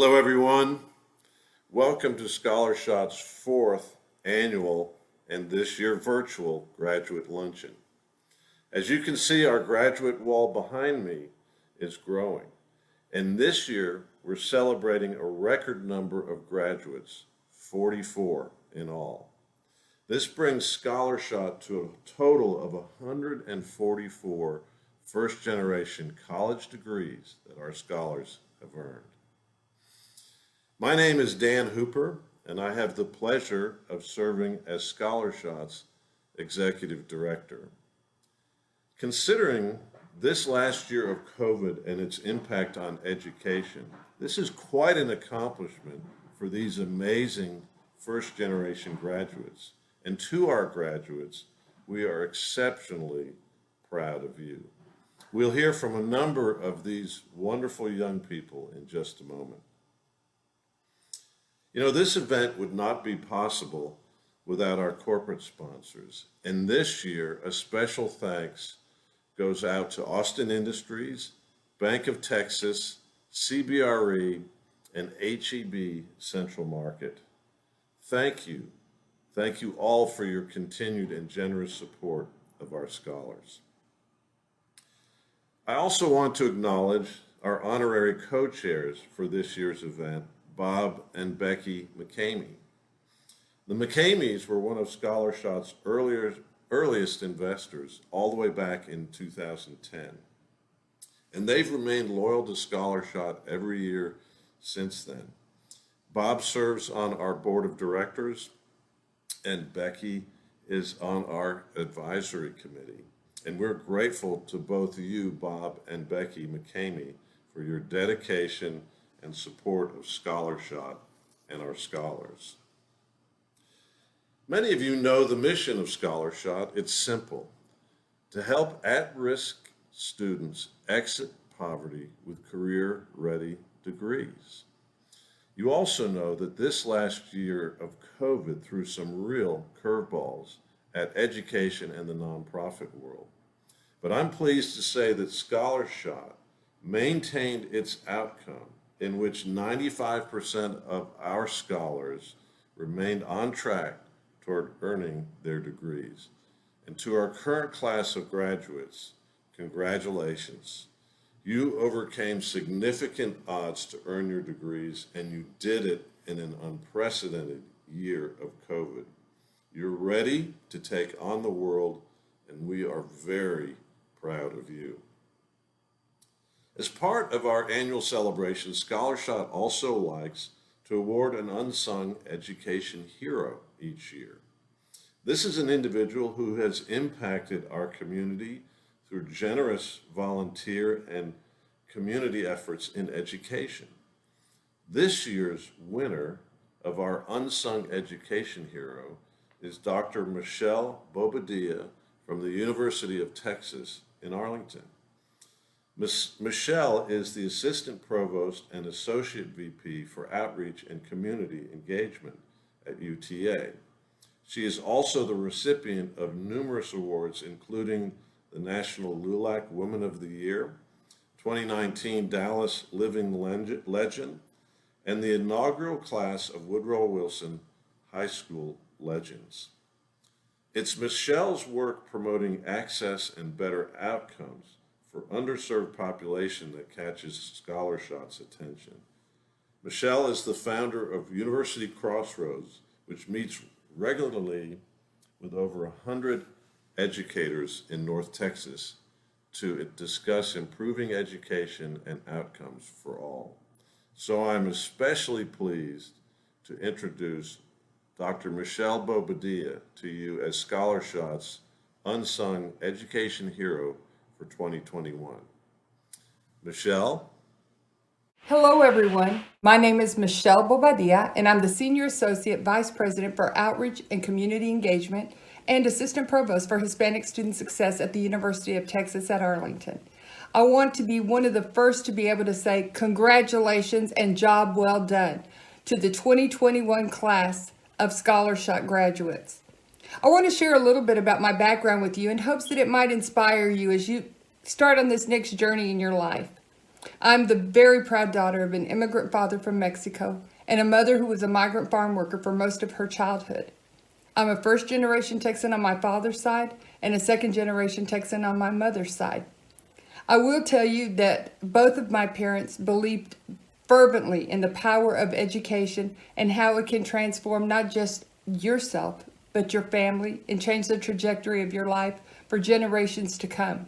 Hello, everyone. Welcome to ScholarShot's fourth annual and this year virtual graduate luncheon. As you can see, our graduate wall behind me is growing. And this year, we're celebrating a record number of graduates, 44 in all. This brings ScholarShot to a total of 144 first-generation college degrees that our scholars have earned. My name is Dan Hooper, and I have the pleasure of serving as ScholarShot's Executive Director. Considering this last year of COVID and its impact on education, this is quite an accomplishment for these amazing first-generation graduates. And to our graduates, we are exceptionally proud of you. We'll hear from a number of these wonderful young people in just a moment. You know, this event would not be possible without our corporate sponsors. And this year, a special thanks goes out to Austin Industries, Bank of Texas, CBRE, and HEB Central Market. Thank you. Thank you all for your continued and generous support of our scholars. I also want to acknowledge our honorary co-chairs for this year's event, Bob and Becky McCamey. The McCameys were one of ScholarShot's earliest investors all the way back in 2010. And they've remained loyal to ScholarShot every year since then. Bob serves on our board of directors, and Becky is on our advisory committee. And we're grateful to both of you, Bob and Becky McCamey, for your dedication and support of ScholarShot and our scholars. Many of you know the mission of ScholarShot. It's simple: to help at-risk students exit poverty with career-ready degrees. You also know that this last year of COVID threw some real curveballs at education and the nonprofit world. But I'm pleased to say that ScholarShot maintained its outcome, in which 95% of our scholars remained on track toward earning their degrees. And to our current class of graduates, congratulations. You overcame significant odds to earn your degrees, and you did it in an unprecedented year of COVID. You're ready to take on the world, and we are very proud of you. As part of our annual celebration, ScholarShot also likes to award an unsung education hero each year. This is an individual who has impacted our community through generous volunteer and community efforts in education. This year's winner of our Unsung Education Hero is Dr. Michelle Bobadilla from the University of Texas in Arlington. Michelle is the Assistant Provost and Associate VP for Outreach and Community Engagement at UTA. She is also the recipient of numerous awards, including the National LULAC Woman of the Year, 2019 Dallas Living Legend, and the inaugural class of Woodrow Wilson High School Legends. It's Michelle's work promoting access and better outcomes for underserved population that catches ScholarShot's attention. Michelle is the founder of University Crossroads, which meets regularly with over 100 educators in North Texas to discuss improving education and outcomes for all. So I'm especially pleased to introduce Dr. Michelle Bobadilla to you as ScholarShot's Unsung Education Hero for 2021. Michelle? Hello, everyone. My name is Michelle Bobadilla, and I'm the Senior Associate Vice President for Outreach and Community Engagement and Assistant Provost for Hispanic Student Success at the University of Texas at Arlington. I want to be one of the first to be able to say congratulations and job well done to the 2021 class of ScholarShot graduates. I want to share a little bit about my background with you in hopes that it might inspire you as you start on this next journey in your life. I'm the very proud daughter of an immigrant father from Mexico and a mother who was a migrant farm worker for most of her childhood. I'm a first-generation Texan on my father's side and a second-generation Texan on my mother's side. I will tell you that both of my parents believed fervently in the power of education and how it can transform not just yourself, but your family and change the trajectory of your life for generations to come.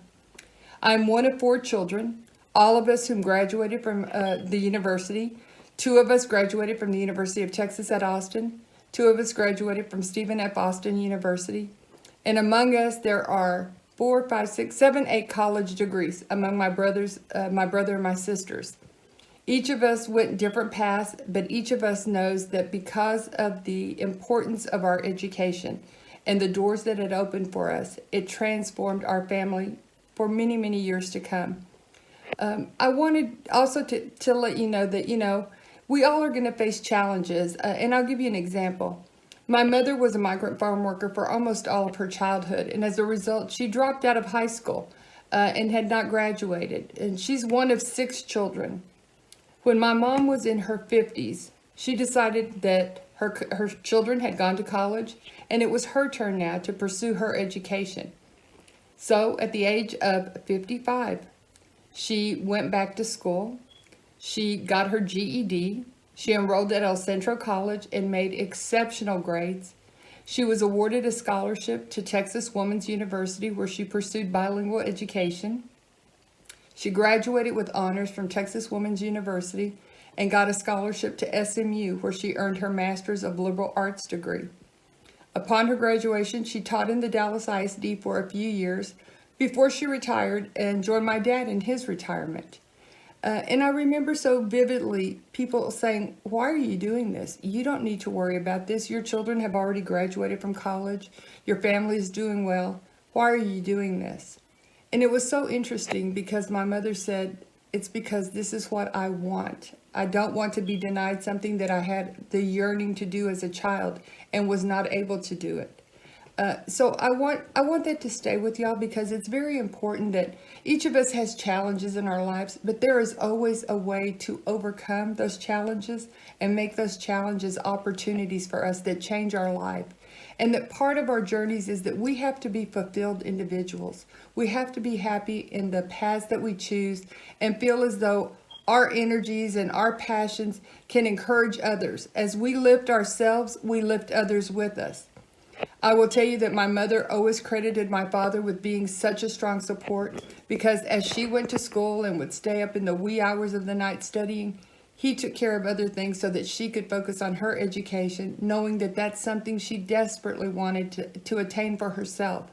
I'm one of 4 children, all of us whom graduated from the university. 2 of us graduated from the University of Texas at Austin. 2 of us graduated from Stephen F. Austin University. And among us, there are 4, 5, 6, 7, 8 college degrees among my brothers, my brother and my sisters. Each of us went different paths, but each of us knows that because of the importance of our education and the doors that it opened for us, it transformed our family for many, many years to come. I wanted also to let you know that, we all are going to face challenges, and I'll give you an example. My mother was a migrant farm worker for almost all of her childhood, and as a result, she dropped out of high school and had not graduated. And she's one of 6 children. When my mom was in her 50s, she decided that her children had gone to college, and it was her turn now to pursue her education. So at the age of 55, she went back to school. She got her GED. She enrolled at El Centro College and made exceptional grades. She was awarded a scholarship to Texas Woman's University, where she pursued bilingual education. She graduated with honors from Texas Woman's University and got a scholarship to SMU, where she earned her Master's of Liberal Arts degree. Upon her graduation, she taught in the Dallas ISD for a few years before she retired and joined my dad in his retirement. And I remember so vividly people saying, "Why are you doing this? You don't need to worry about this. Your children have already graduated from college. Your family is doing well. Why are you doing this?" And it was so interesting because my mother said, "It's because this is what I want. I don't want to be denied something that I had the yearning to do as a child and was not able to do it." So I want that to stay with y'all, because it's very important that each of us has challenges in our lives, but there is always a way to overcome those challenges and make those challenges opportunities for us that change our life. And that part of our journeys is that we have to be fulfilled individuals. We have to be happy in the paths that we choose and feel as though our energies and our passions can encourage others. As we lift ourselves, we lift others with us. I will tell you that my mother always credited my father with being such a strong support, because as she went to school and would stay up in the wee hours of the night studying, he took care of other things so that she could focus on her education, knowing that that's something she desperately wanted to attain for herself.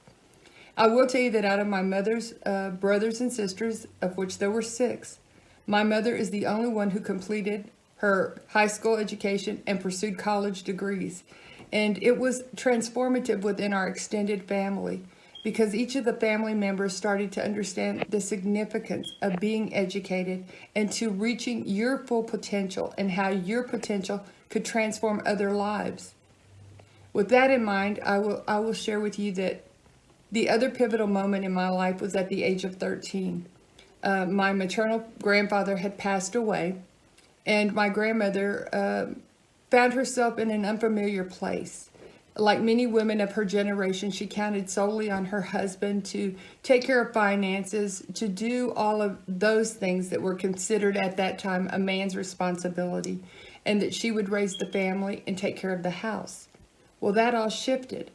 I will tell you that out of my mother's brothers and sisters, of which there were 6, my mother is the only one who completed her high school education and pursued college degrees. And it was transformative within our extended family, because each of the family members started to understand the significance of being educated and to reaching your full potential and how your potential could transform other lives. With that in mind, I will share with you that the other pivotal moment in my life was at the age of 13. My maternal grandfather had passed away, and my grandmother found herself in an unfamiliar place. Like many women of her generation, she counted solely on her husband to take care of finances, to do all of those things that were considered at that time a man's responsibility, and that she would raise the family and take care of the house. Well, that all shifted.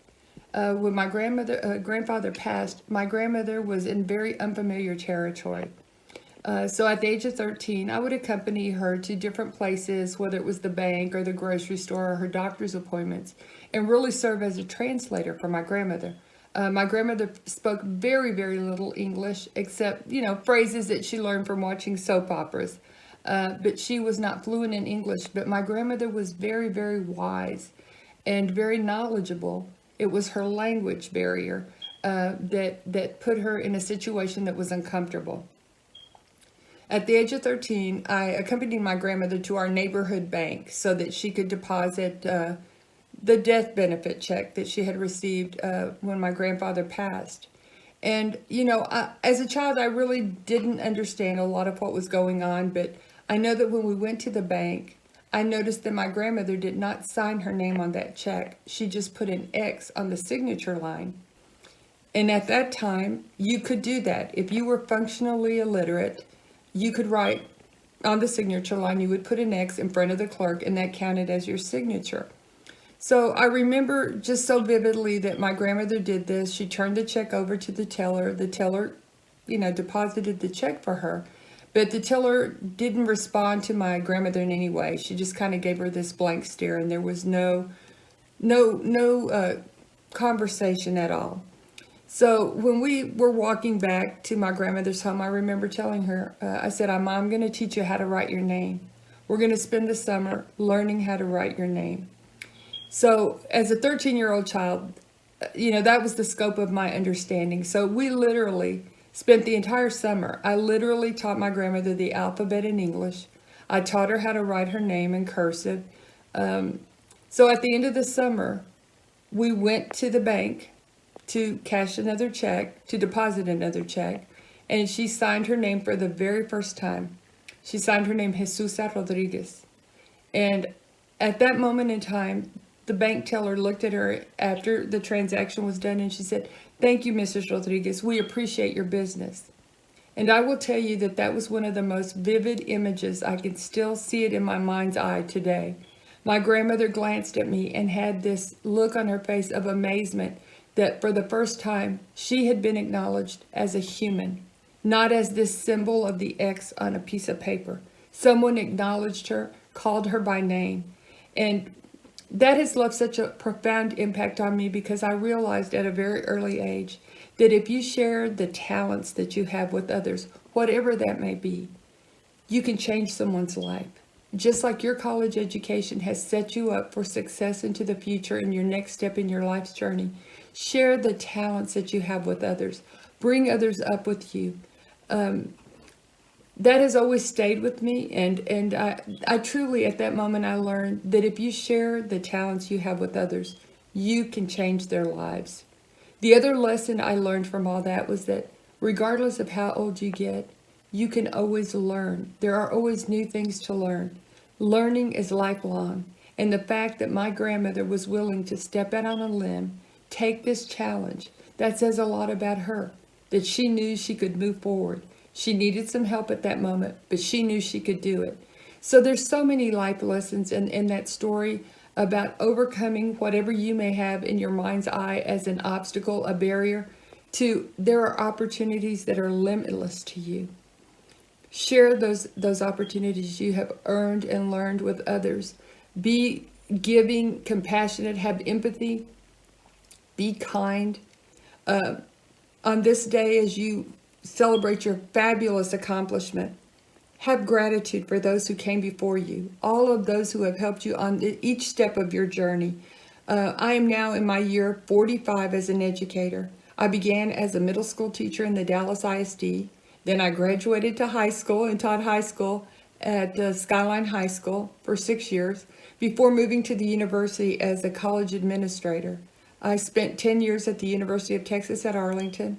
When my grandfather passed, my grandmother was in very unfamiliar territory. So at the age of 13, I would accompany her to different places, whether it was the bank or the grocery store or her doctor's appointments, and really serve as a translator for my grandmother. My grandmother spoke very, very little English, except, phrases that she learned from watching soap operas. But she was not fluent in English, but my grandmother was very, very wise and very knowledgeable. It was her language barrier that put her in a situation that was uncomfortable. At the age of 13, I accompanied my grandmother to our neighborhood bank so that she could deposit the death benefit check that she had received when my grandfather passed. And, as a child, I really didn't understand a lot of what was going on, but I know that when we went to the bank, I noticed that my grandmother did not sign her name on that check. She just put an X on the signature line. And at that time, you could do that. If you were functionally illiterate, you could write on the signature line, you would put an X in front of the clerk, and that counted as your signature. So I remember just so vividly that my grandmother did this. She turned the check over to the teller. The teller, deposited the check for her. But the teller didn't respond to my grandmother in any way. She just kind of gave her this blank stare, and there was no conversation at all. So when we were walking back to my grandmother's home, I remember telling her, I said, I'm going to teach you how to write your name. We're going to spend the summer learning how to write your name. So as a 13-year-old child, that was the scope of my understanding. So we literally spent the entire summer. I literally taught my grandmother the alphabet in English. I taught her how to write her name in cursive. So at the end of the summer, we went to the bank to cash another check, to deposit another check, and she signed her name for the very first time. She signed her name Jesusa Rodriguez. And at that moment in time, the bank teller looked at her after the transaction was done, and she said, "Thank you, Mrs. Rodriguez. We appreciate your business." And I will tell you that that was one of the most vivid images. I can still see it in my mind's eye today. My grandmother glanced at me and had this look on her face of amazement that for the first time, she had been acknowledged as a human, not as this symbol of the X on a piece of paper. Someone acknowledged her, called her by name. And that has left such a profound impact on me because I realized at a very early age that if you share the talents that you have with others, whatever that may be, you can change someone's life. Just like your college education has set you up for success into the future and your next step in your life's journey, share the talents that you have with others. Bring others up with you. That has always stayed with me, and I truly, at that moment, I learned that if you share the talents you have with others, you can change their lives. The other lesson I learned from all that was that regardless of how old you get, you can always learn. There are always new things to learn. Learning is lifelong, and the fact that my grandmother was willing to step out on a limb, take this challenge, that says a lot about her, that she knew she could move forward. She needed some help at that moment, but she knew she could do it. So there's so many life lessons in that story about overcoming whatever you may have in your mind's eye as an obstacle, a barrier, to there are opportunities that are limitless to you. Share those opportunities you have earned and learned with others. Be giving, compassionate, have empathy, be kind. On this day, as you celebrate your fabulous accomplishment, have gratitude for those who came before you, all of those who have helped you on each step of your journey. I am now in my year 45 as an educator. I began as a middle school teacher in the Dallas ISD. Then I graduated to high school and taught high school at Skyline High School for 6 years before moving to the university as a college administrator. I spent 10 years at the University of Texas at Austin,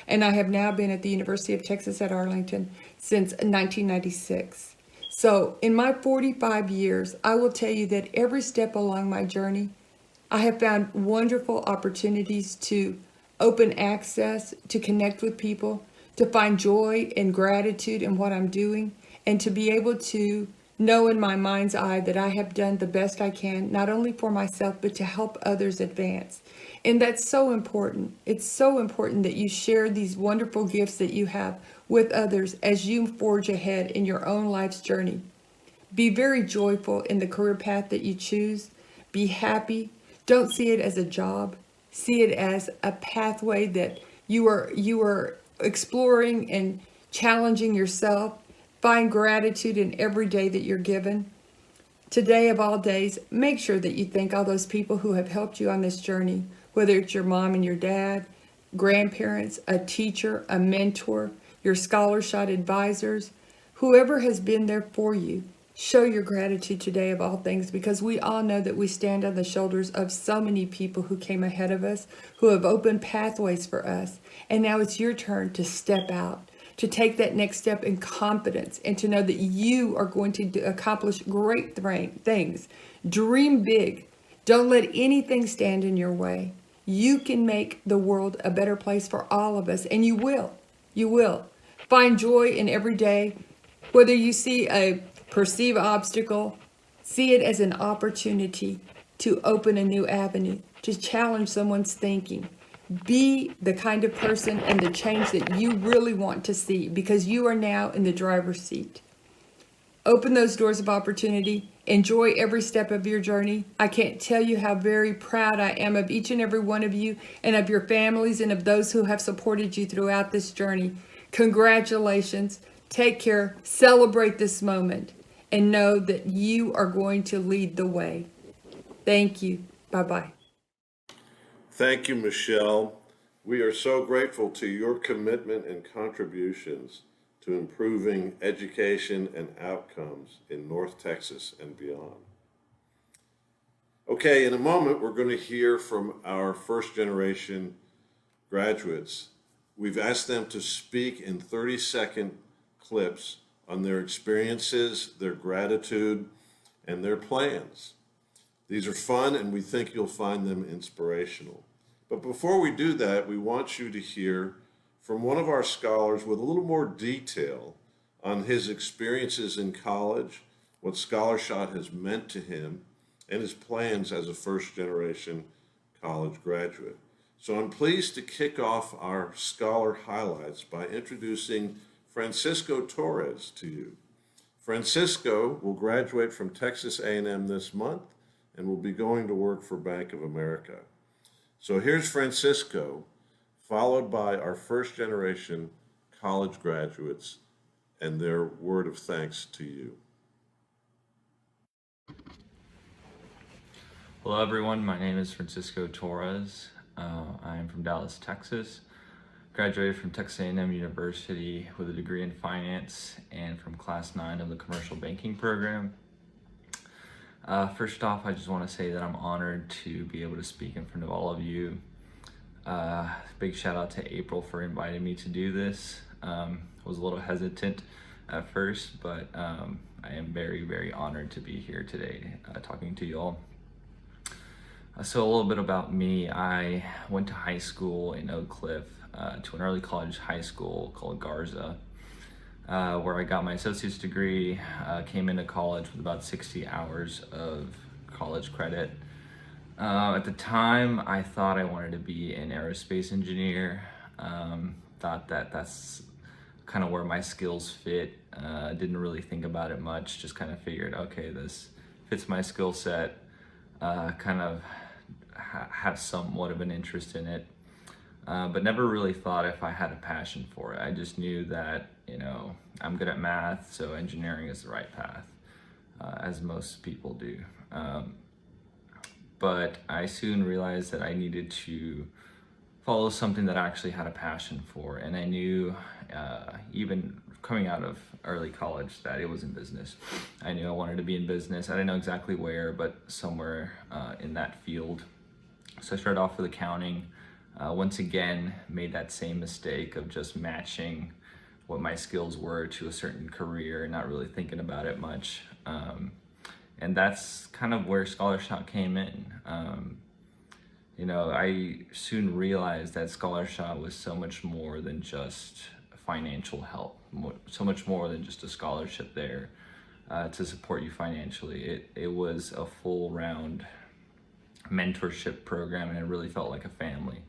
and I have now been at the University of Texas at Arlington since 1996. So in my 45 years, I will tell you that every step along my journey, I have found wonderful opportunities to open access, to connect with people, to find joy and gratitude in what I'm doing, and to be able to know in my mind's eye that I have done the best I can, not only for myself, but to help others advance. And that's so important. It's so important that you share these wonderful gifts that you have with others as you forge ahead in your own life's journey. Be very joyful in the career path that you choose. Be happy. Don't see it as a job. See it as a pathway that you are exploring and challenging yourself. Find gratitude in every day that you're given. Today of all days, make sure that you thank all those people who have helped you on this journey, whether it's your mom and your dad, grandparents, a teacher, a mentor, your ScholarShot advisors, whoever has been there for you. Show your gratitude today of all things, because we all know that we stand on the shoulders of so many people who came ahead of us, who have opened pathways for us. And now it's your turn to step out, to take that next step in confidence, and to know that you are going to accomplish great things. Dream big. Don't let anything stand in your way. You can make the world a better place for all of us, and you will. You will. Find joy in every day. Whether you see a perceived obstacle, see it as an opportunity to open a new avenue, to challenge someone's thinking. Be the kind of person and the change that you really want to see, because you are now in the driver's seat. Open those doors of opportunity. Enjoy every step of your journey. I can't tell you how very proud I am of each and every one of you, and of your families, and of those who have supported you throughout this journey. Congratulations. Take care. Celebrate this moment, and know that you are going to lead the way. Thank you. Bye-bye. Thank you, Michelle. We are so grateful to your commitment and contributions to improving education and outcomes in North Texas and beyond. Okay, in a moment, we're going to hear from our first generation graduates. We've asked them to speak in 30-second clips on their experiences, their gratitude, and their plans. These are fun, and we think you'll find them inspirational. But before we do that, we want you to hear from one of our scholars with a little more detail on his experiences in college, what ScholarShot has meant to him, and his plans as a first-generation college graduate. So I'm pleased to kick off our scholar highlights by introducing Francisco Torres to you. Francisco will graduate from Texas A&M this month and will be going to work for Bank of America. So here's Francisco, followed by our first generation college graduates and their word of thanks to you. Hello everyone, my name is Francisco Torres. I am from Dallas, Texas. Graduated from Texas A&M University with a degree in finance and from class 9 of the commercial banking program. First off, I just want to say that I'm honored to be able to speak in front of all of you. Big shout out to April for inviting me to do this. I was a little hesitant at first, but I am very, very honored to be here today talking to you all. So a little bit about me. I went to high school in Oak Cliff, to an early college high school called Garza, where I got my associate's degree, came into college with about 60 hours of college credit. At the time, I thought I wanted to be an aerospace engineer. Thought that that's kind of where my skills fit. Didn't really think about it much, just kind of figured, okay, this fits my skill set, kind of have somewhat of an interest in it. But never really thought if I had a passion for it. I just knew that, I'm good at math, so engineering is the right path, as most people do. But I soon realized that I needed to follow something that I actually had a passion for. And I knew, even coming out of early college, that it was in business. I knew I wanted to be in business. I didn't know exactly where, but somewhere in that field. So I started off with accounting. Once again, made that same mistake of just matching what my skills were to a certain career, not really thinking about it much. And that's kind of where ScholarShot came in. I soon realized that ScholarShot was so much more than just financial help, so much more than just a scholarship there to support you financially. It was a full round mentorship program, and it really felt like a family.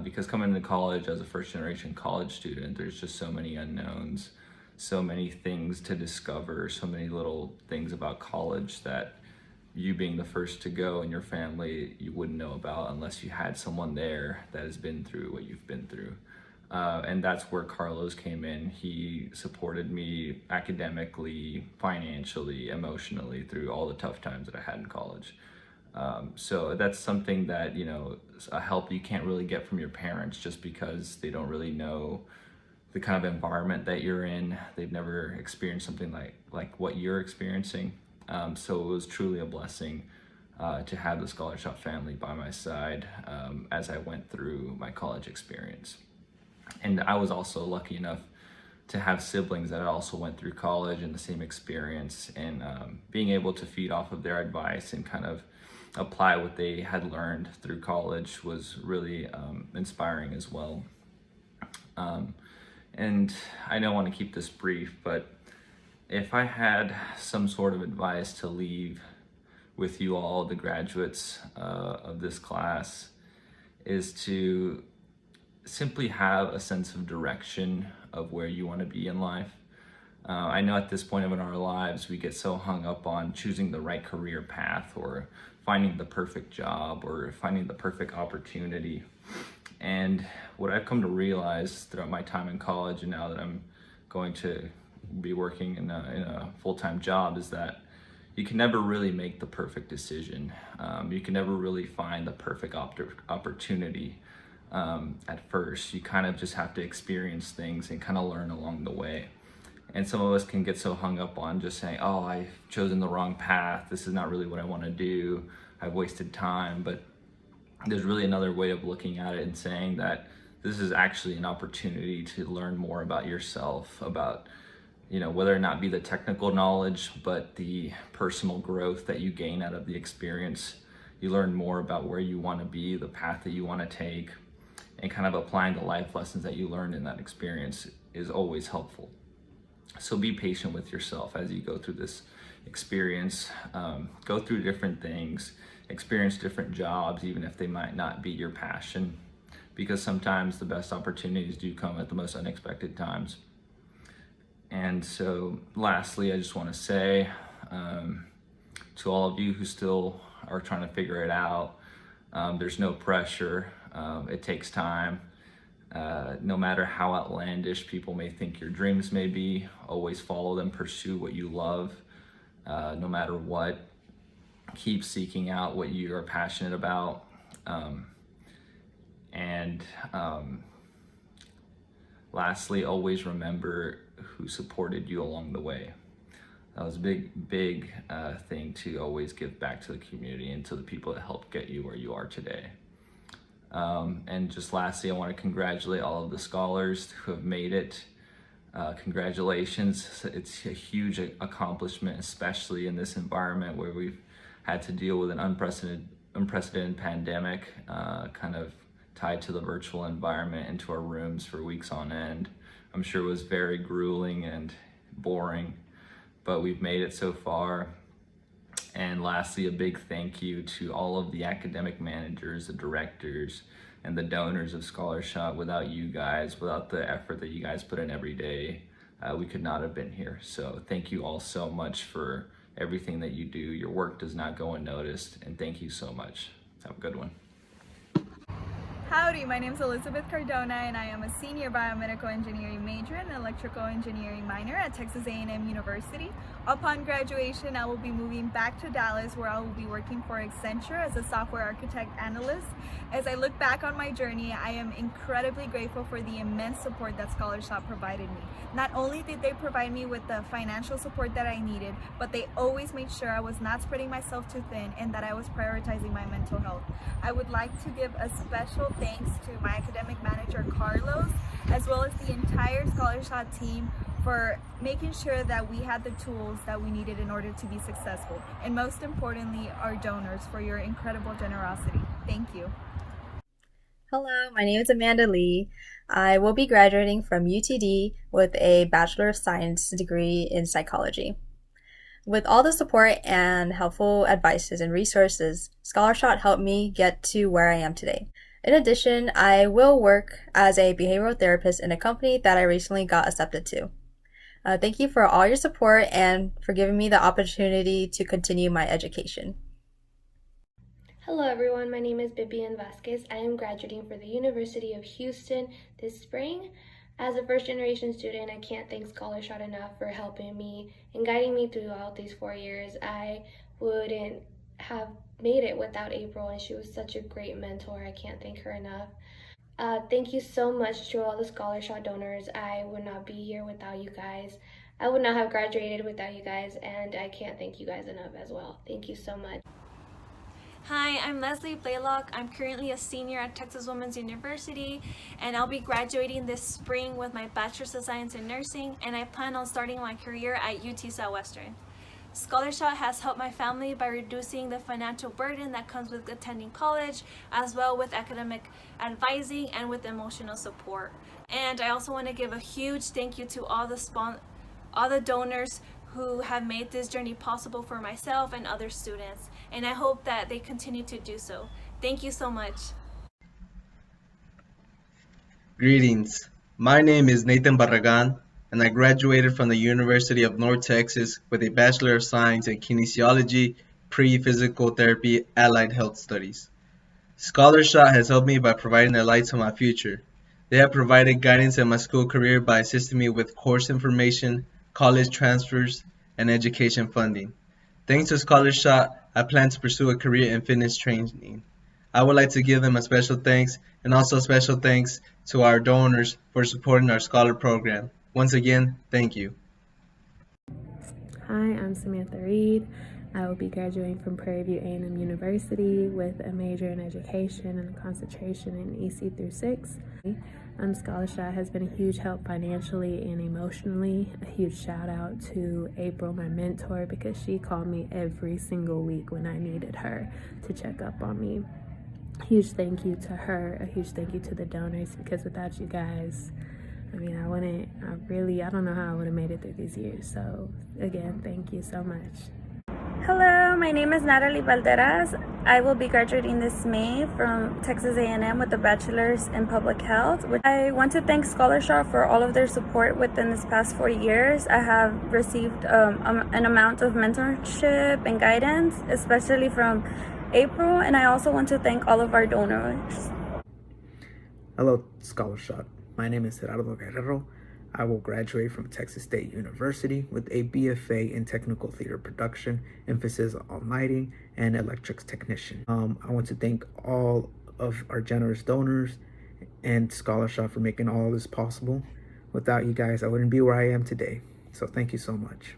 Because coming into college as a first generation college student, there's just so many unknowns, so many things to discover, so many little things about college that you being the first to go in your family, you wouldn't know about unless you had someone there that has been through what you've been through. And that's where Carlos came in. He supported me academically, financially, emotionally through all the tough times that I had in college. So that's something that, a help you can't really get from your parents, just because they don't really know the kind of environment that you're in. They've never experienced something like what you're experiencing. So it was truly a blessing to have the ScholarShot family by my side as I went through my college experience. And I was also lucky enough to have siblings that also went through college and the same experience, and being able to feed off of their advice and kind of apply what they had learned through college was really inspiring as well. And I don't want to keep this brief, but if I had some sort of advice to leave with you all, the graduates of this class, is to simply have a sense of direction of where you want to be in life. I know at this point in our lives, we get so hung up on choosing the right career path or finding the perfect job or finding the perfect opportunity. And what I've come to realize throughout my time in college, and now that I'm going to be working in a full-time job, is that you can never really make the perfect decision. You can never really find the perfect opportunity at first. You kind of just have to experience things and kind of learn along the way. And some of us can get so hung up on just saying, oh, I've chosen the wrong path. This is not really what I want to do. I've wasted time. But there's really another way of looking at it and saying that this is actually an opportunity to learn more about yourself, about, you know, whether or not be the technical knowledge, but the personal growth that you gain out of the experience. You learn more about where you want to be, the path that you want to take, and kind of applying the life lessons that you learned in that experience is always helpful. So be patient with yourself as you go through this experience. Go through different things, experience different jobs, even if they might not be your passion, because sometimes the best opportunities do come at the most unexpected times. And so lastly, I just want to say to all of you who still are trying to figure it out, there's no pressure. It takes time. No matter how outlandish people may think your dreams may be, always follow them, pursue what you love, no matter what. Keep seeking out what you are passionate about. Lastly, always remember who supported you along the way. That was a big thing to always give back to the community and to the people that helped get you where you are today. And just lastly, I want to congratulate all of the scholars who have made it. Congratulations. It's a huge accomplishment, especially in this environment where we've had to deal with an unprecedented pandemic, kind of tied to the virtual environment into our rooms for weeks on end. I'm sure it was very grueling and boring, but we've made it so far. And lastly, a big thank you to all of the academic managers, the directors, and the donors of ScholarShot. Without you guys, without the effort that you guys put in every day, we could not have been here. So thank you all so much for everything that you do. Your work does not go unnoticed, and thank you so much. Have a good one. Howdy, my name is Elizabeth Cardona and I am a senior biomedical engineering major and electrical engineering minor at Texas A&M University. Upon graduation, I will be moving back to Dallas where I will be working for Accenture as a software architect analyst. As I look back on my journey, I am incredibly grateful for the immense support that ScholarShot provided me. Not only did they provide me with the financial support that I needed, but they always made sure I was not spreading myself too thin and that I was prioritizing my mental health. I would like to give a special thanks to my academic manager, Carlos, as well as the entire ScholarShot team for making sure that we had the tools that we needed in order to be successful. And most importantly, our donors for your incredible generosity. Thank you. Hello, my name is Amanda Lee. I will be graduating from UTD with a Bachelor of Science degree in psychology. With all the support and helpful advices and resources, ScholarShot helped me get to where I am today. In addition, I will work as a behavioral therapist in a company that I recently got accepted to. Thank you for all your support and for giving me the opportunity to continue my education. Hello everyone, my name is Bibian Vasquez. I am graduating for the University of Houston this spring. As a first-generation student, I can't thank ScholarShot enough for helping me and guiding me throughout these 4 years. I wouldn't have made it without April, and she was such a great mentor. I can't thank her enough. Thank you so much to all the ScholarShot donors. I would not be here without you guys. I would not have graduated without you guys, and I can't thank you guys enough as well. Thank you so much. Hi, I'm Leslie Blaylock. I'm currently a senior at Texas Women's University, and I'll be graduating this spring with my Bachelor's of Science in Nursing, and I plan on starting my career at UT Southwestern. ScholarShot has helped my family by reducing the financial burden that comes with attending college, as well with academic advising and with emotional support. And I also want to give a huge thank you to all the donors who have made this journey possible for myself and other students, and I hope that they continue to do so. Thank you so much. Greetings. My name is Nathan Barragan, and I graduated from the University of North Texas with a Bachelor of Science in Kinesiology, Pre-Physical Therapy, Allied Health Studies. ScholarShot has helped me by providing a light to my future. They have provided guidance in my school career by assisting me with course information, college transfers, and education funding. Thanks to ScholarShot, I plan to pursue a career in fitness training. I would like to give them a special thanks and also special thanks to our donors for supporting our scholar program. Once again, thank you. Hi, I'm Samantha Reed. I will be graduating from Prairie View A&M University with a major in education and a concentration in EC through 6. ScholarShot has been a huge help financially and emotionally. A huge shout out to April, my mentor, because she called me every single week when I needed her to check up on me. Huge thank you to her, a huge thank you to the donors, because without you guys, I don't know how I would have made it through these years. So again, thank you so much. Hello, my name is Natalie Valderas. I will be graduating this May from Texas A&M with a bachelor's in public health. I want to thank ScholarShot for all of their support within this past 4 years. I have received an amount of mentorship and guidance, especially from April, and I also want to thank all of our donors. Hello, ScholarShot. My name is Gerardo Guerrero. I will graduate from Texas State University with a BFA in Technical Theater Production, emphasis on lighting and electrics technician. I want to thank all of our generous donors and ScholarShot for making all of this possible. Without you guys, I wouldn't be where I am today. So thank you so much.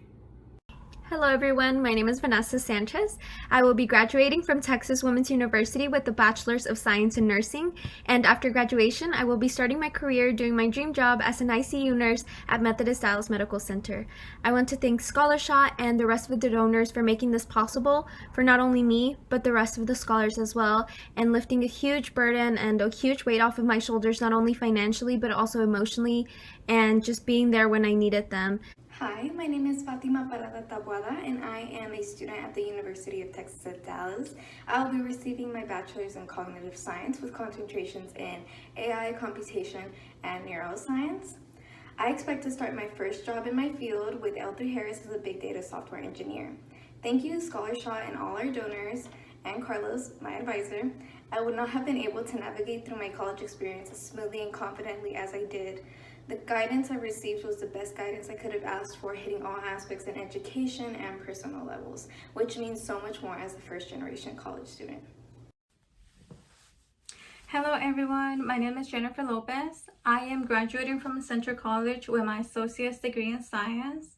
Hello everyone, my name is Vanessa Sanchez. I will be graduating from Texas Women's University with a Bachelor's of Science in Nursing, and after graduation I will be starting my career doing my dream job as an ICU nurse at Methodist Dallas Medical Center. I want to thank ScholarShot and the rest of the donors for making this possible for not only me, but the rest of the scholars as well, and lifting a huge burden and a huge weight off of my shoulders, not only financially but also emotionally, and just being there when I needed them. Hi, my name is Fatima Parada Tabuada, and I am a student at the University of Texas at Dallas. I'll be receiving my bachelor's in cognitive science with concentrations in AI, computation, and neuroscience. I expect to start my first job in my field with L3 Harris as a big data software engineer. Thank you, ScholarShot, and all our donors, and Carlos, my advisor. I would not have been able to navigate through my college experience as smoothly and confidently as I did. The guidance I received was the best guidance I could have asked for, hitting all aspects in education and personal levels, which means so much more as a first-generation college student. Hello everyone, my name is Jennifer Lopez. I am graduating from Central College with my associate's degree in science.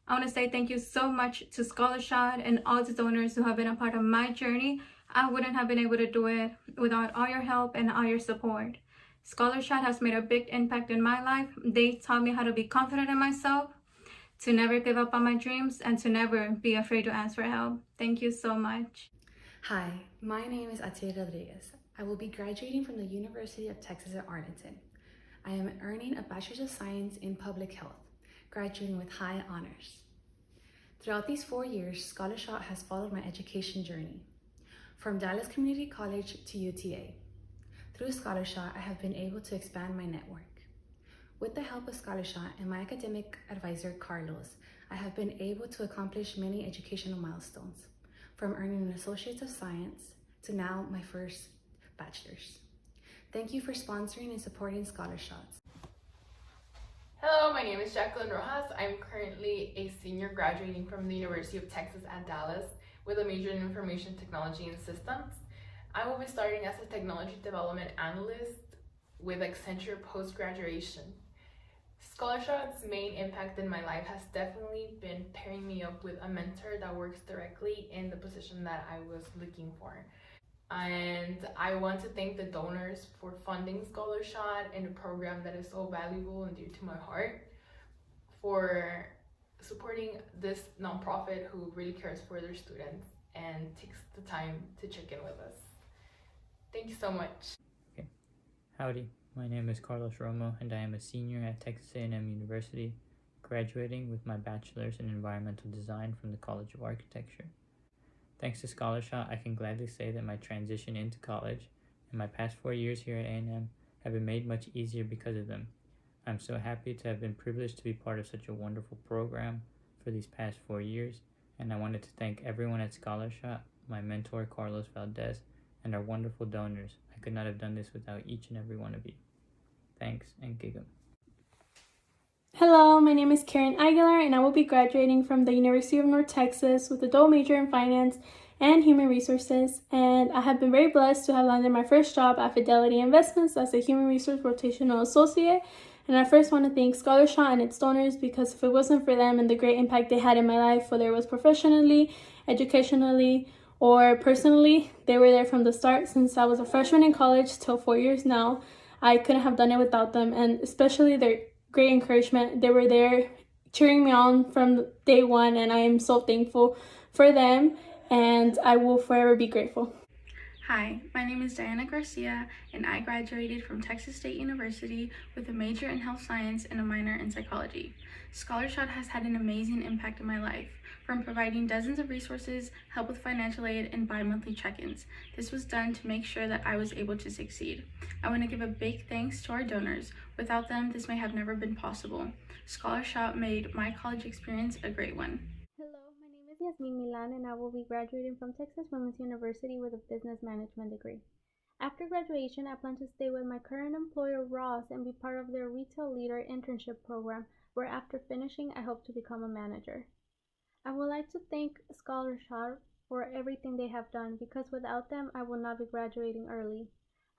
I want to say thank you so much to ScholarShot and all the donors who have been a part of my journey. I wouldn't have been able to do it without all your help and all your support. ScholarShot has made a big impact in my life. They taught me how to be confident in myself, to never give up on my dreams, and to never be afraid to ask for help. Thank you so much. Hi, my name is Atia Rodriguez. I will be graduating from the University of Texas at Arlington. I am earning a Bachelor's of Science in Public Health, graduating with high honors. Throughout these 4 years, ScholarShot has followed my education journey, from Dallas Community College to UTA. Through ScholarShot, I have been able to expand my network. With the help of ScholarShot and my academic advisor, Carlos, I have been able to accomplish many educational milestones, from earning an Associate of Science to now my first bachelor's. Thank you for sponsoring and supporting ScholarShot. Hello, my name is Jacqueline Rojas. I'm currently a senior graduating from the University of Texas at Dallas with a major in Information Technology and Systems. I will be starting as a technology development analyst with Accenture post-graduation. ScholarShot's main impact in my life has definitely been pairing me up with a mentor that works directly in the position that I was looking for. And I want to thank the donors for funding ScholarShot and a program that is so valuable and dear to my heart, for supporting this nonprofit who really cares for their students and takes the time to check in with us. Thank you so much. Okay. Howdy, my name is Carlos Romo and I am a senior at Texas A&M University, graduating with my bachelor's in environmental design from the College of Architecture. Thanks to ScholarShot, I can gladly say that my transition into college and my past 4 years here at A&M have been made much easier because of them. I'm so happy to have been privileged to be part of such a wonderful program for these past 4 years, and I wanted to thank everyone at ScholarShot, my mentor Carlos Valdez, and our wonderful donors. I could not have done this without each and every one of you. Thanks, and gig 'em. Hello, my name is Karen Aguilar and I will be graduating from the University of North Texas with a dual major in finance and human resources, and I have been very blessed to have landed my first job at Fidelity Investments as a human resource rotational associate. And I first want to thank ScholarShot and its donors, because if it wasn't for them and the great impact they had in my life, whether it was professionally, educationally, or personally, they were there from the start since I was a freshman in college till 4 years now. I couldn't have done it without them, and especially their great encouragement. They were there cheering me on from day one, and I am so thankful for them, and I will forever be grateful. Hi, my name is Diana Garcia, and I graduated from Texas State University with a major in health science and a minor in psychology. ScholarShot has had an amazing impact in my life, from providing dozens of resources, help with financial aid, and bi-monthly check-ins. This was done to make sure that I was able to succeed. I want to give a big thanks to our donors. Without them, this may have never been possible. ScholarShot made my college experience a great one. Hello, my name is Yasmin Milan and I will be graduating from Texas Women's University with a business management degree. After graduation, I plan to stay with my current employer, Ross, and be part of their Retail Leader internship program, where after finishing, I hope to become a manager. I would like to thank ScholarShot for everything they have done, because without them, I will not be graduating early.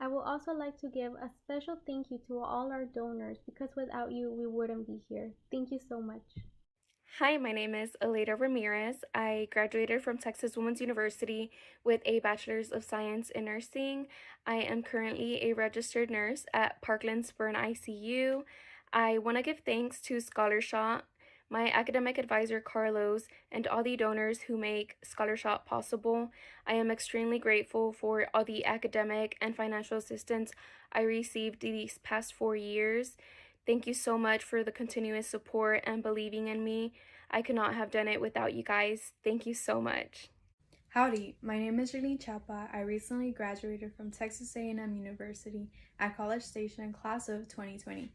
I would also like to give a special thank you to all our donors, because without you, we wouldn't be here. Thank you so much. Hi, my name is Aleida Ramirez. I graduated from Texas Women's University with a Bachelor's of Science in Nursing. I am currently a registered nurse at Parkland Spurn ICU. I want to give thanks to ScholarShot, my academic advisor Carlos, and all the donors who make ScholarShot possible. I am extremely grateful for all the academic and financial assistance I received these past 4 years. Thank you so much for the continuous support and believing in me. I could not have done it without you guys. Thank you so much. Howdy, my name is Janine Chapa. I recently graduated from Texas A&M University at College Station class of 2020.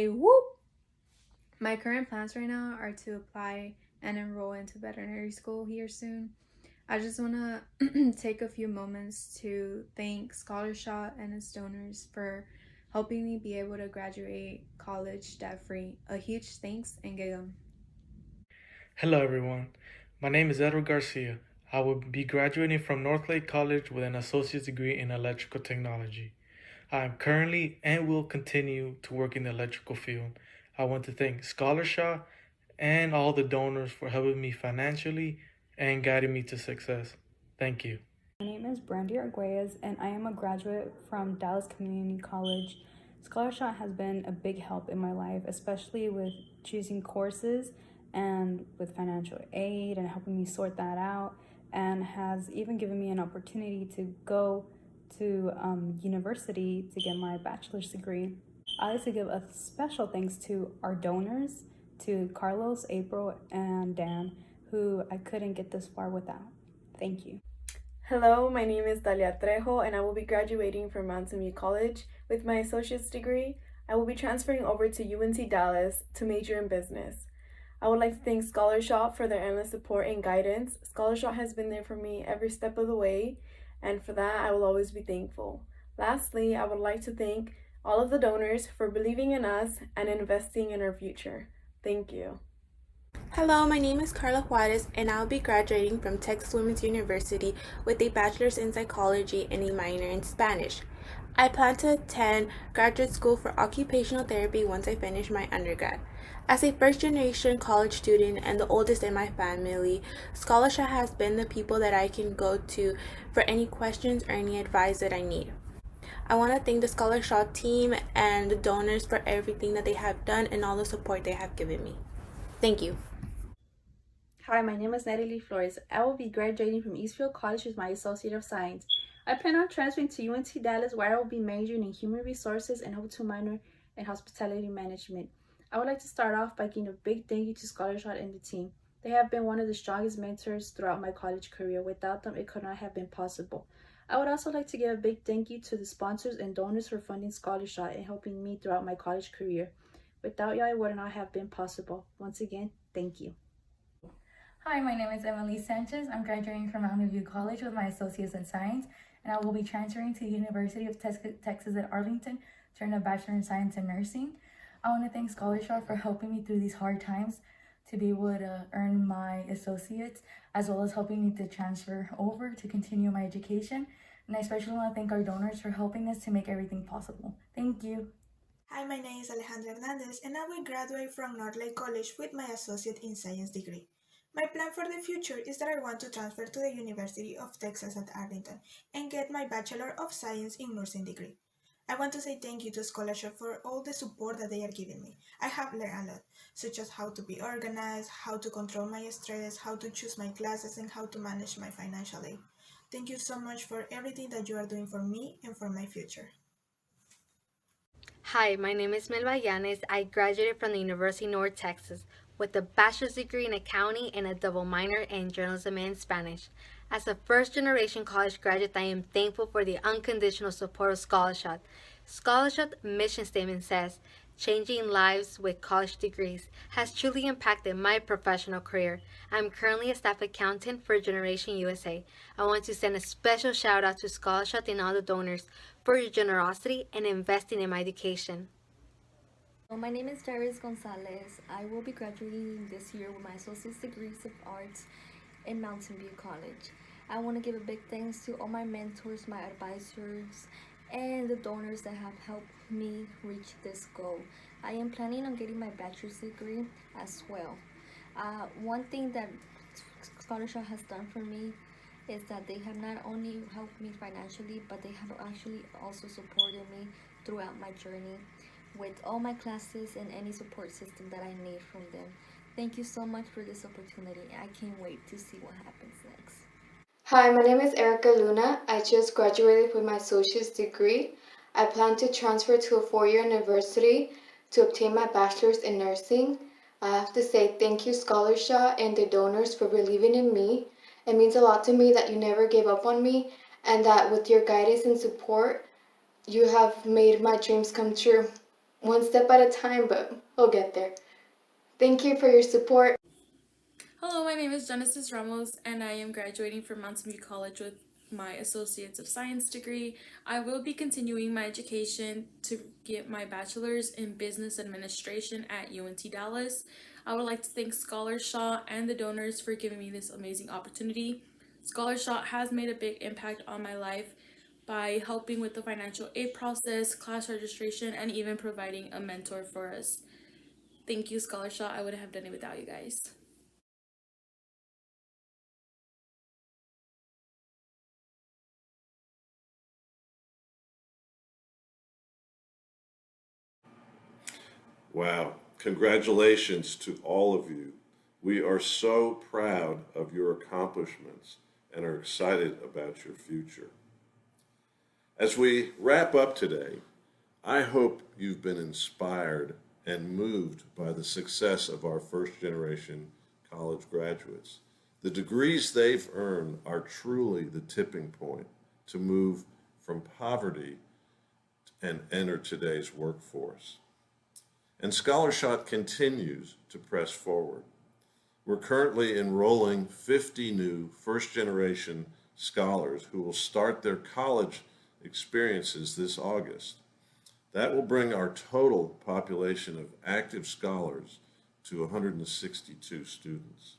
Whoop! My current plans right now are to apply and enroll into veterinary school here soon. I just want to take a few moments to thank ScholarShot and its donors for helping me be able to graduate college debt-free. A huge thanks, and gig 'em. Hello everyone, my name is Edward Garcia. I will be graduating from Northlake College with an associate's degree in electrical technology. I am currently and will continue to work in the electrical field. I want to thank ScholarShot and all the donors for helping me financially and guiding me to success. Thank you. My name is Brandy Arguelles, and I am a graduate from Dallas Community College. ScholarShot has been a big help in my life, especially with choosing courses and with financial aid and helping me sort that out, and has even given me an opportunity to go to university to get my bachelor's degree. I'd like to give a special thanks to our donors, to Carlos, April, and Dan, who I couldn't get this far without. Thank you. Hello, my name is Dalia Trejo, and I will be graduating from Mountain View College with my associate's degree. I will be transferring over to UNC Dallas to major in business. I would like to thank ScholarShot for their endless support and guidance. ScholarShot has been there for me every step of the way, and for that, I will always be thankful. Lastly, I would like to thank all of the donors for believing in us and investing in our future. Thank you. Hello, my name is Carla Juarez, and I'll be graduating from Texas Women's University with a bachelor's in psychology and a minor in Spanish. I plan to attend graduate school for occupational therapy once I finish my undergrad. As a first generation college student and the oldest in my family, ScholarShot has been the people that I can go to for any questions or any advice that I need. I want to thank the ScholarShot team and the donors for everything that they have done and all the support they have given me. Thank you. Hi, my name is Natalie Flores. I will be graduating from Eastfield College with my Associate of Science. I plan on transferring to UNT Dallas, where I will be majoring in Human Resources and hope to minor in Hospitality Management. I would like to start off by giving a big thank you to ScholarShot and the team. They have been one of the strongest mentors throughout my college career. Without them, it could not have been possible. I would also like to give a big thank you to the sponsors and donors for funding ScholarShot and helping me throughout my college career. Without y'all, it would not have been possible. Once again, thank you. Hi, my name is Emily Sanchez. I'm graduating from Mountain View College with my Associates in Science, and I will be transferring to the University of Texas at Arlington to earn a Bachelor in Science in Nursing. I want to thank ScholarShot for helping me through these hard times to be able to earn my Associates, as well as helping me to transfer over to continue my education. And I especially want to thank our donors for helping us to make everything possible. Thank you. Hi, my name is Alejandra Hernandez, and I will graduate from Northlake College with my Associate in Science degree. My plan for the future is that I want to transfer to the University of Texas at Arlington and get my Bachelor of Science in Nursing degree. I want to say thank you to ScholarShot for all the support that they are giving me. I have learned a lot, such as how to be organized, how to control my stress, how to choose my classes, and how to manage my financial aid. Thank you so much for everything that you are doing for me and for my future. Hi, my name is Melba Yanes. I graduated from the University of North Texas with a bachelor's degree in accounting and a double minor in journalism and Spanish. As a first-generation college graduate, I am thankful for the unconditional support of ScholarShot. ScholarShot's mission statement says, "Changing lives with college degrees" has truly impacted my professional career. I'm currently a staff accountant for Generation USA. I want to send a special shout out to ScholarShot and all the donors for your generosity and investing in my education. My name is Darius Gonzalez. I will be graduating this year with my Associate's Degrees of Arts in Mountain View College. I want to give a big thanks to all my mentors, my advisors, and the donors that have helped me reach this goal. I am planning on getting my bachelor's degree as well. One thing that ScholarShot has done for me is that they have not only helped me financially, but they have actually also supported me throughout my journey with all my classes and any support system that I need from them. Thank you so much for this opportunity. I can't wait to see what happens next. Hi, my name is Erica Luna. I just graduated with my associate's degree. I plan to transfer to a four-year university to obtain my bachelor's in nursing. I have to say thank you, ScholarShot, and the donors for believing in me. It means a lot to me that you never gave up on me, and that with your guidance and support, you have made my dreams come true. One step at a time, but we'll get there. Thank you for your support. Hello, my name is Genesis Ramos, and I am graduating from Mountain View College with my Associates of Science degree. I will be continuing my education to get my bachelor's in Business Administration at UNT Dallas. I would like to thank ScholarShot and the donors for giving me this amazing opportunity. ScholarShot has made a big impact on my life by helping with the financial aid process, class registration, and even providing a mentor for us. Thank you, ScholarShot. I wouldn't have done it without you guys. Wow, congratulations to all of you. We are so proud of your accomplishments and are excited about your future. As we wrap up today, I hope you've been inspired and moved by the success of our first generation college graduates. The degrees they've earned are truly the tipping point to move from poverty and enter today's workforce. And ScholarShot continues to press forward. We're currently enrolling 50 new first-generation scholars who will start their college experiences this August. That will bring our total population of active scholars to 162 students.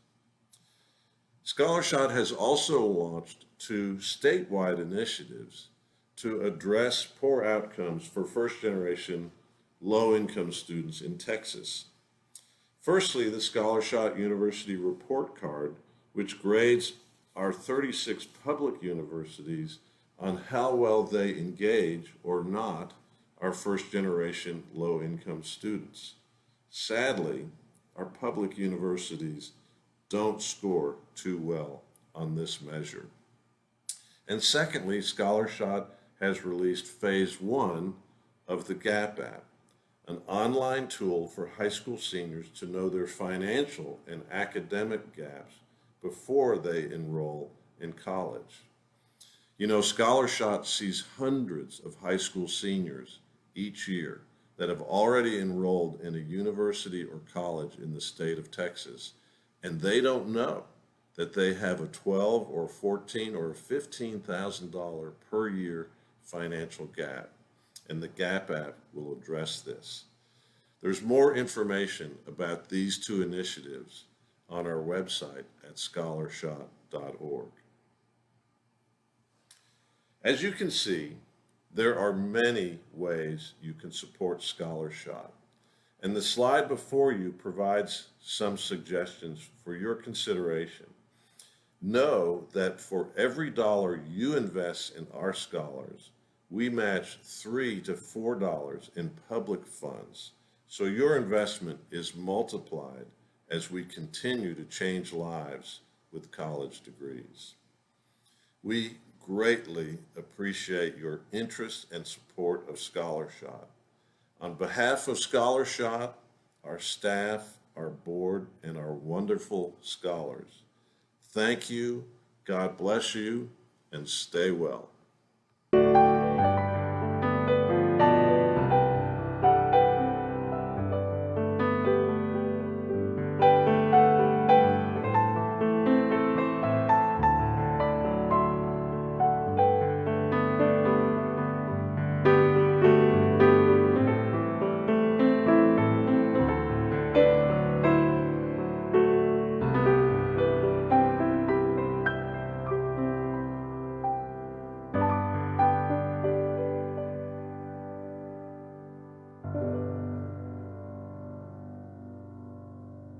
ScholarShot has also launched two statewide initiatives to address poor outcomes for first-generation low-income students in Texas. Firstly, the ScholarShot University Report Card, which grades our 36 public universities on how well they engage or not our first-generation low-income students. Sadly, our public universities don't score too well on this measure. And secondly, ScholarShot has released Phase 1 of the GAP app, an online tool for high school seniors to know their financial and academic gaps before they enroll in college. You know, ScholarShot sees hundreds of high school seniors each year that have already enrolled in a university or college in the state of Texas, and they don't know that they have a $12 or $14 or $15,000 per year financial gap, and the GAP app will address this. There's more information about these two initiatives on our website at scholarshot.org. As you can see, there are many ways you can support ScholarShot, and the slide before you provides some suggestions for your consideration. Know that for every dollar you invest in our scholars, we match $3 to $4 in public funds, so your investment is multiplied as we continue to change lives with college degrees. We greatly appreciate your interest and support of ScholarShot. On behalf of ScholarShot, our staff, our board, and our wonderful scholars, thank you, God bless you, and stay well.